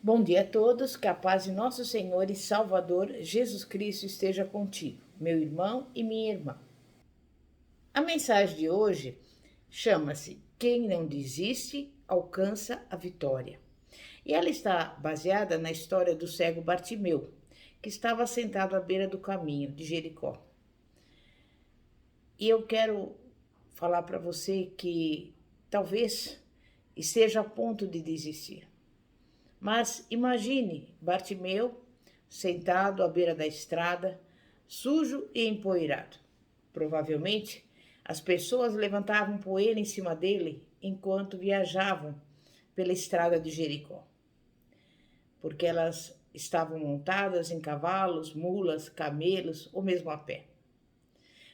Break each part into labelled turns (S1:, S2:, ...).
S1: Bom dia a todos, que a paz de nosso Senhor e Salvador Jesus Cristo esteja contigo, meu irmão e minha irmã. A mensagem de hoje chama-se Quem não desiste alcança a vitória. E ela está baseada na história do cego Bartimeu, que estava sentado à beira do caminho de Jericó. E eu quero falar para você que talvez esteja a ponto de desistir. Mas imagine Bartimeu sentado à beira da estrada, sujo e empoeirado. Provavelmente as pessoas levantavam poeira em cima dele enquanto viajavam pela estrada de Jericó, porque elas estavam montadas em cavalos, mulas, camelos ou mesmo a pé.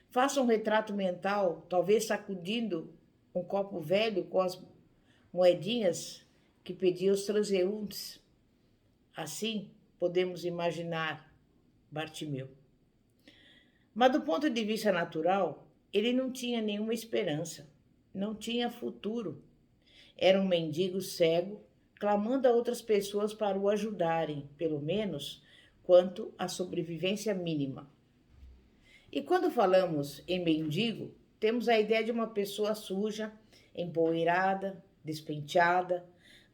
S1: Faça um retrato mental, talvez sacudindo um copo velho com as moedinhas que pedia os transeuntes. Assim, podemos imaginar Bartimeu. Mas do ponto de vista natural, ele não tinha nenhuma esperança, não tinha futuro. Era um mendigo cego, clamando a outras pessoas para o ajudarem, pelo menos quanto à sobrevivência mínima. E quando falamos em mendigo, temos a ideia de uma pessoa suja, empoeirada, despenteada,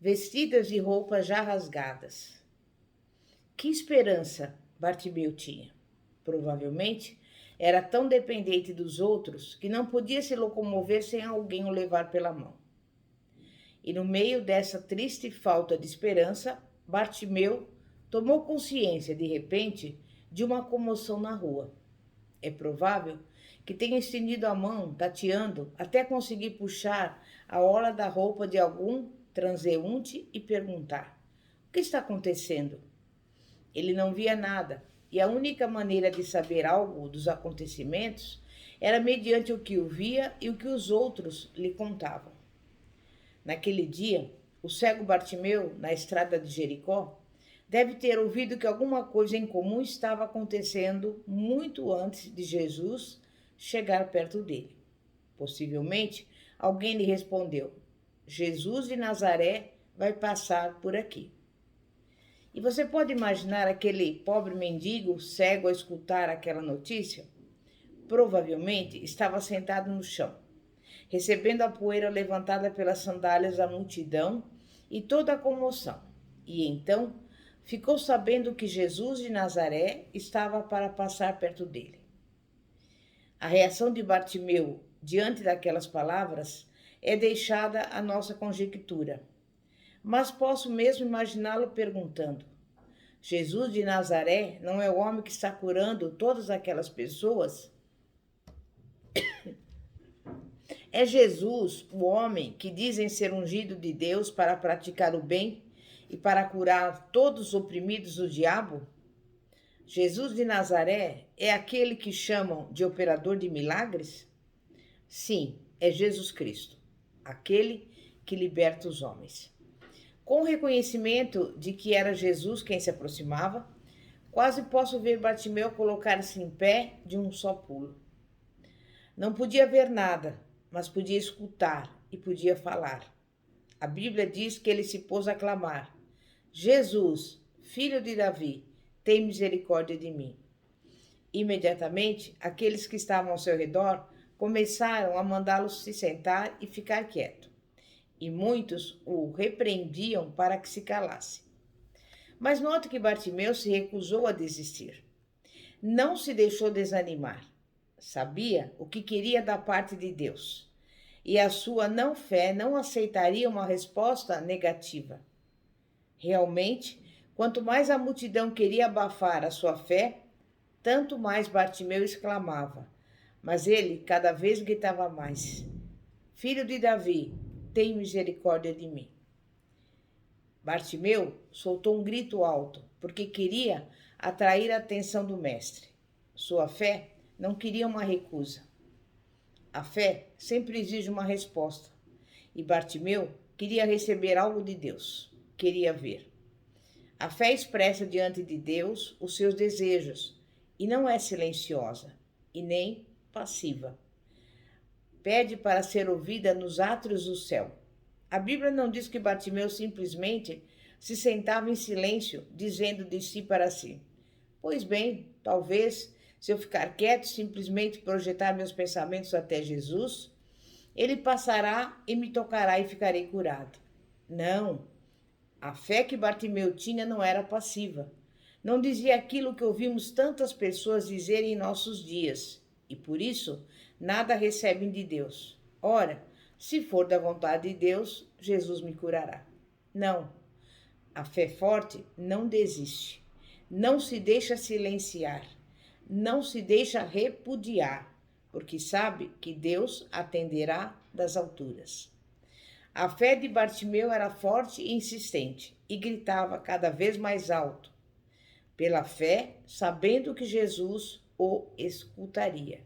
S1: vestidas de roupas já rasgadas. Que esperança Bartimeu tinha? Provavelmente era tão dependente dos outros que não podia se locomover sem alguém o levar pela mão. E no meio dessa triste falta de esperança, Bartimeu tomou consciência, de repente, de uma comoção na rua. É provável que tenha estendido a mão, tateando, até conseguir puxar a orla da roupa de algum transeunte e perguntar: o que está acontecendo? Ele não via nada, e a única maneira de saber algo dos acontecimentos era mediante o que o via e o que os outros lhe contavam. Naquele dia, o cego Bartimeu, na estrada de Jericó, deve ter ouvido que alguma coisa em comum estava acontecendo muito antes de Jesus chegar perto dele. Possivelmente, alguém lhe respondeu: Jesus de Nazaré vai passar por aqui. E você pode imaginar aquele pobre mendigo cego a escutar aquela notícia? Provavelmente estava sentado no chão, recebendo a poeira levantada pelas sandálias da multidão e toda a comoção. E então ficou sabendo que Jesus de Nazaré estava para passar perto dele. A reação de Bartimeu diante daquelas palavras é deixada à nossa conjectura. Mas posso mesmo imaginá-lo perguntando: Jesus de Nazaré não é o homem que está curando todas aquelas pessoas? É Jesus o homem que dizem ser ungido de Deus para praticar o bem e para curar todos os oprimidos do diabo? Jesus de Nazaré é aquele que chamam de operador de milagres? Sim, é Jesus Cristo, aquele que liberta os homens. Com o reconhecimento de que era Jesus quem se aproximava, quase posso ver Bartimeu colocar-se em pé de um só pulo. Não podia ver nada, mas podia escutar e podia falar. A Bíblia diz que ele se pôs a clamar: Jesus, filho de Davi, tem misericórdia de mim. Imediatamente, aqueles que estavam ao seu redor começaram a mandá-lo se sentar e ficar quieto. E muitos o repreendiam para que se calasse. Mas note que Bartimeu se recusou a desistir. Não se deixou desanimar. Sabia o que queria da parte de Deus. E a sua não-fé não aceitaria uma resposta negativa. Realmente, quanto mais a multidão queria abafar a sua fé, tanto mais Bartimeu exclamava. Mas ele cada vez gritava mais: Filho de Davi, tem misericórdia de mim. Bartimeu soltou um grito alto, porque queria atrair a atenção do mestre. Sua fé não queria uma recusa. A fé sempre exige uma resposta. E Bartimeu queria receber algo de Deus, queria ver. A fé expressa diante de Deus os seus desejos e não é silenciosa e nem passiva. Pede para ser ouvida nos átrios do céu. A Bíblia não diz que Bartimeu simplesmente se sentava em silêncio, dizendo de si para si: Pois bem, talvez, se eu ficar quieto, simplesmente projetar meus pensamentos até Jesus, ele passará e me tocará e ficarei curado. Não, a fé que Bartimeu tinha não era passiva. Não dizia aquilo que ouvimos tantas pessoas dizerem em nossos dias, e por isso nada recebem de Deus. Ora, se for da vontade de Deus, Jesus me curará. Não, a fé forte não desiste, não se deixa silenciar, não se deixa repudiar, porque sabe que Deus atenderá das alturas. A fé de Bartimeu era forte e insistente e gritava cada vez mais alto, pela fé, sabendo que Jesus o escutaria.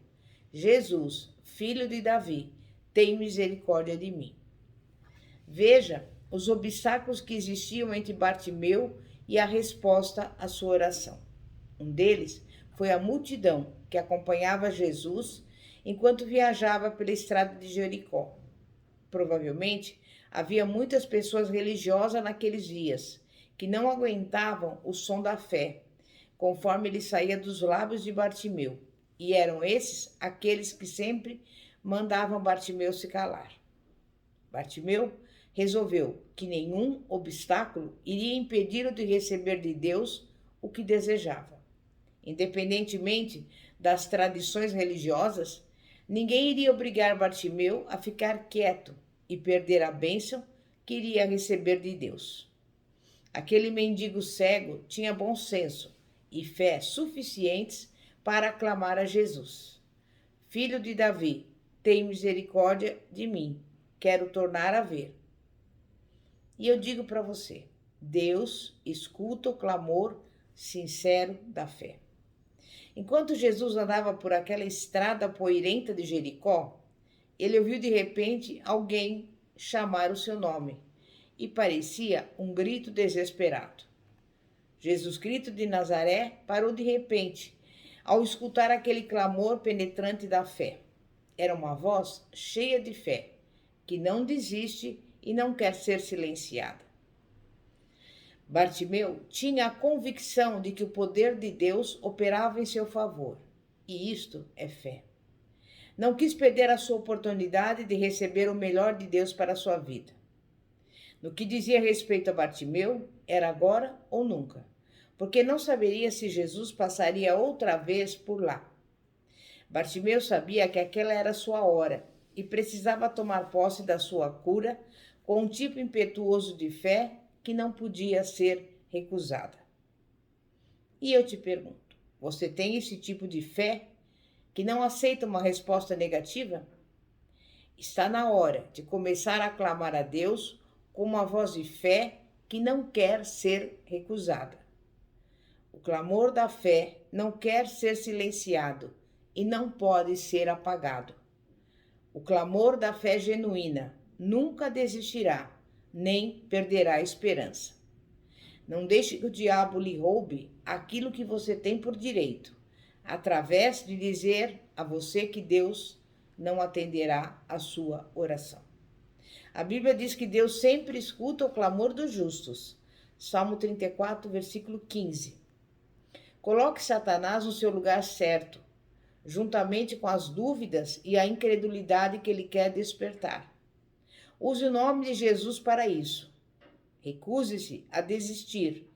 S1: Jesus, filho de Davi, tem misericórdia de mim. Veja os obstáculos que existiam entre Bartimeu e a resposta à sua oração. Um deles foi a multidão que acompanhava Jesus enquanto viajava pela estrada de Jericó. Provavelmente havia muitas pessoas religiosas naqueles dias que não aguentavam o som da fé, conforme ele saía dos lábios de Bartimeu, e eram esses aqueles que sempre mandavam Bartimeu se calar. Bartimeu resolveu que nenhum obstáculo iria impedi-lo de receber de Deus o que desejava. Independentemente das tradições religiosas, ninguém iria obrigar Bartimeu a ficar quieto e perder a bênção que iria receber de Deus. Aquele mendigo cego tinha bom senso e fé suficientes para aclamar a Jesus: Filho de Davi, tem misericórdia de mim, quero tornar a ver. E eu digo para você, Deus escuta o clamor sincero da fé. Enquanto Jesus andava por aquela estrada poeirenta de Jericó, ele ouviu de repente alguém chamar o seu nome e parecia um grito desesperado. Jesus Cristo de Nazaré parou de repente ao escutar aquele clamor penetrante da fé. Era uma voz cheia de fé, que não desiste e não quer ser silenciada. Bartimeu tinha a convicção de que o poder de Deus operava em seu favor, e isto é fé. Não quis perder a sua oportunidade de receber o melhor de Deus para a sua vida. No que dizia respeito a Bartimeu, era agora ou nunca, porque não saberia se Jesus passaria outra vez por lá. Bartimeu sabia que aquela era sua hora e precisava tomar posse da sua cura com um tipo impetuoso de fé que não podia ser recusada. E eu te pergunto, você tem esse tipo de fé que não aceita uma resposta negativa? Está na hora de começar a clamar a Deus com uma voz de fé que não quer ser recusada. O clamor da fé não quer ser silenciado e não pode ser apagado. O clamor da fé genuína nunca desistirá, nem perderá a esperança. Não deixe que o diabo lhe roube aquilo que você tem por direito, através de dizer a você que Deus não atenderá a sua oração. A Bíblia diz que Deus sempre escuta o clamor dos justos. Salmo 34, versículo 15. Coloque Satanás no seu lugar certo, juntamente com as dúvidas e a incredulidade que ele quer despertar. Use o nome de Jesus para isso. Recuse-se a desistir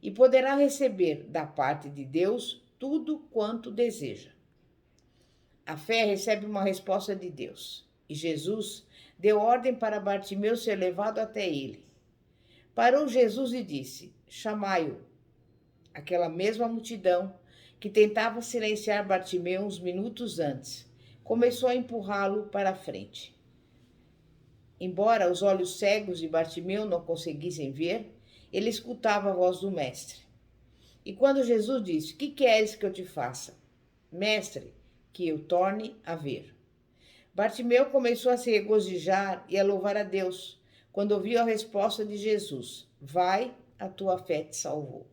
S1: e poderá receber da parte de Deus tudo quanto deseja. A fé recebe uma resposta de Deus e Jesus deu ordem para Bartimeu ser levado até ele. Parou Jesus e disse: Chamai-o. Aquela mesma multidão que tentava silenciar Bartimeu uns minutos antes começou a empurrá-lo para a frente. Embora os olhos cegos de Bartimeu não conseguissem ver, ele escutava a voz do mestre. E quando Jesus disse: Que queres que eu te faça? Mestre, que eu torne a ver. Bartimeu começou a se regozijar e a louvar a Deus quando ouviu a resposta de Jesus: Vai, a tua fé te salvou.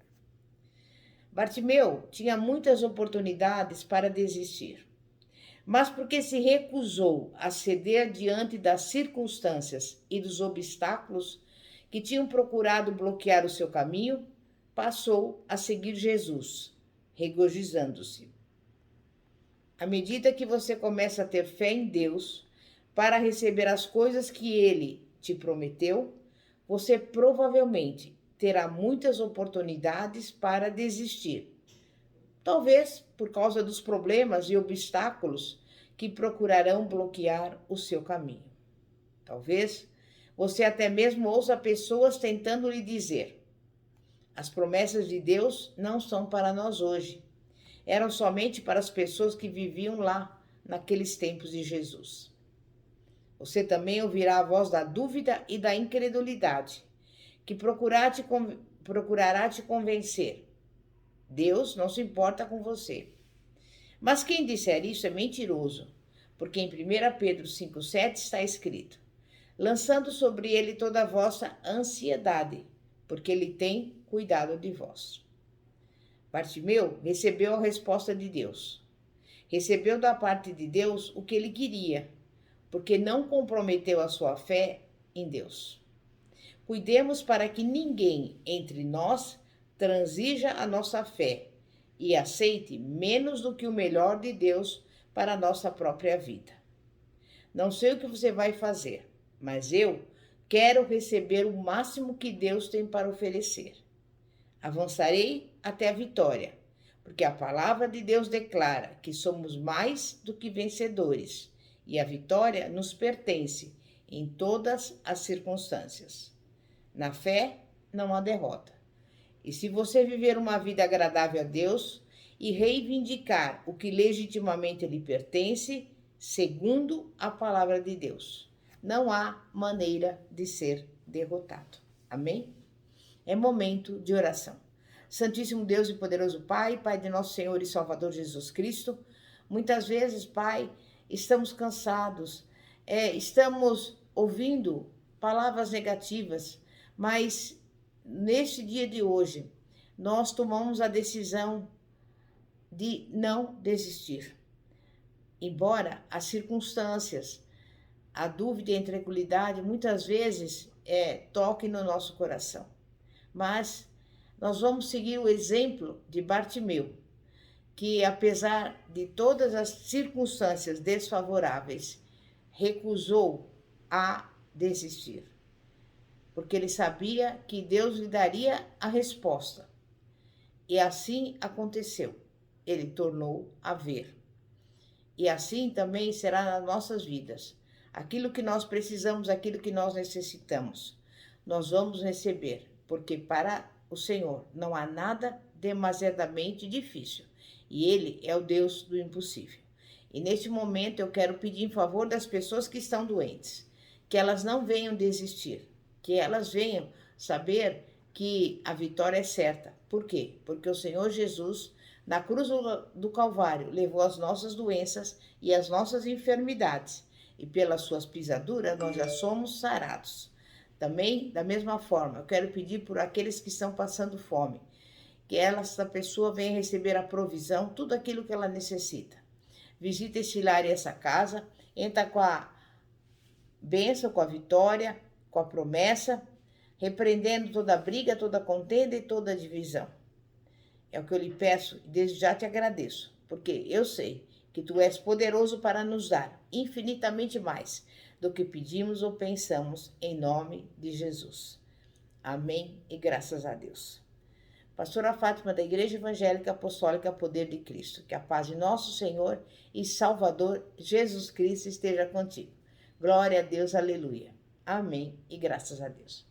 S1: Bartimeu tinha muitas oportunidades para desistir, mas porque se recusou a ceder diante das circunstâncias e dos obstáculos que tinham procurado bloquear o seu caminho, passou a seguir Jesus, regozijando-se. À medida que você começa a ter fé em Deus para receber as coisas que Ele te prometeu, você provavelmente terá muitas oportunidades para desistir. Talvez por causa dos problemas e obstáculos que procurarão bloquear o seu caminho. Talvez você até mesmo ouça pessoas tentando lhe dizer: as promessas de Deus não são para nós hoje. Eram somente para as pessoas que viviam lá, naqueles tempos de Jesus. Você também ouvirá a voz da dúvida e da incredulidade, que procurará te convencer. Deus não se importa com você. Mas quem disser isso é mentiroso, porque em 1 Pedro 5,7 está escrito: lançando sobre ele toda a vossa ansiedade, porque ele tem cuidado de vós. Bartimeu recebeu a resposta de Deus. Recebeu da parte de Deus o que ele queria, porque não comprometeu a sua fé em Deus. Cuidemos para que ninguém entre nós transija a nossa fé e aceite menos do que o melhor de Deus para a nossa própria vida. Não sei o que você vai fazer, mas eu quero receber o máximo que Deus tem para oferecer. Avançarei até a vitória, porque a palavra de Deus declara que somos mais do que vencedores e a vitória nos pertence em todas as circunstâncias. Na fé não há derrota. E se você viver uma vida agradável a Deus e reivindicar o que legitimamente lhe pertence, segundo a palavra de Deus, não há maneira de ser derrotado. Amém? É momento de oração. Santíssimo Deus e poderoso Pai, Pai de nosso Senhor e Salvador Jesus Cristo, muitas vezes, Pai, estamos cansados, estamos ouvindo palavras negativas, mas neste dia de hoje, nós tomamos a decisão de não desistir. Embora as circunstâncias, a dúvida e a incredulidade muitas vezes toquem no nosso coração. Mas nós vamos seguir o exemplo de Bartimeu, que apesar de todas as circunstâncias desfavoráveis, recusou a desistir, porque ele sabia que Deus lhe daria a resposta. E assim aconteceu. Ele tornou a ver. E assim também será nas nossas vidas. Aquilo que nós precisamos, aquilo que nós necessitamos, nós vamos receber, porque para o Senhor não há nada demasiadamente difícil. E Ele é o Deus do impossível. E neste momento eu quero pedir em favor das pessoas que estão doentes, que elas não venham desistir, que elas venham saber que a vitória é certa. Por quê? Porque o Senhor Jesus, na cruz do Calvário, levou as nossas doenças e as nossas enfermidades. E pelas suas pisaduras nós já somos sarados. Também, da mesma forma, eu quero pedir por aqueles que estão passando fome, que essa pessoa venha receber a provisão, tudo aquilo que ela necessita. Visita esse lar e essa casa, entra com a bênção, com a vitória, com a promessa, repreendendo toda briga, toda contenda e toda divisão. É o que eu lhe peço e desde já te agradeço, porque eu sei que tu és poderoso para nos dar infinitamente mais do que pedimos ou pensamos, em nome de Jesus. Amém e graças a Deus. Pastora Fátima, da Igreja Evangélica Apostólica Poder de Cristo. Que a paz de nosso Senhor e Salvador Jesus Cristo esteja contigo. Glória a Deus, aleluia. Amém e graças a Deus.